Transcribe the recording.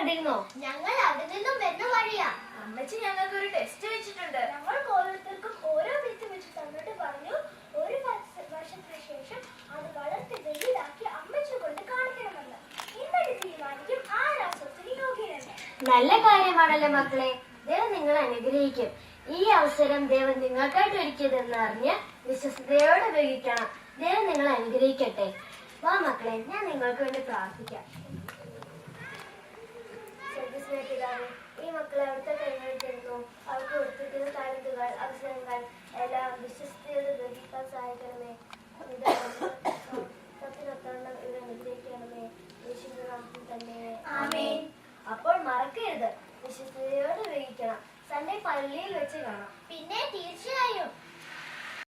കണ്ടിരുന്നോ? ഞങ്ങൾ അവിടെ നിന്നും വരുന്ന വഴിയാ. അമ്മച്ചി ഞങ്ങൾക്ക് ഒരു ടെസ്റ്റ് വെച്ചിട്ടുണ്ട്. ഞങ്ങൾ ഓരോരുത്തർക്കും ഓരോ വിത്ത് വെച്ച് തന്നിട്ട് പറഞ്ഞു, ഒരു വർഷത്തിന് ശേഷം അത് വളർത്തി വലുതാക്കി അമ്മച്ചി കൊണ്ട് കാണിക്കണമെന്ന്. ഇന്നലെ തീരുമാനിക്കും ആ രാസത്തിന് യോഗ്യനെന്ന്. നല്ല കാര്യമാണല്ലോ മക്കളെ. ദൈവം നിങ്ങളെ അനുഗ്രഹിക്കും. ഈ അവസരം ദൈവം നിങ്ങൾക്കായിട്ട് ഒരുക്കിയതെന്ന് അറിഞ്ഞ് വിശ്വസ്തയോടെ ഉപയോഗിക്കണം. ദൈവം നിങ്ങളെ അനുഗ്രഹിക്കട്ടെ. വാ മക്കളെ, ഞാൻ നിങ്ങൾക്ക് വേണ്ടി പ്രാർത്ഥിക്കാം. പിതാവേ, ഈ മക്കളെ അവിടുത്തെ കൈകളിലിരുന്നു അവർക്ക് കൊടുത്തിരിക്കുന്ന താലന്തുകൾ, അവസരങ്ങൾ എല്ലാം വിശ്വസ്തയോടെ ഉപയോഗിക്കാൻ സഹായിക്കണമേ. സത്യനൊത്തവണ്ണം ഇവരെ അനുഗ്രഹിക്കണമേ. യേശുവിന്റെ നാമത്തിൽ തന്നെ ആമേൻ. അപ്പോൾ മറക്കരുത്, വിശ്വസ്തയോടെ ഉപയോഗിക്കണം. സൺഡേ പള്ളിയിൽ വെച്ച് കാണാം. പിന്നെ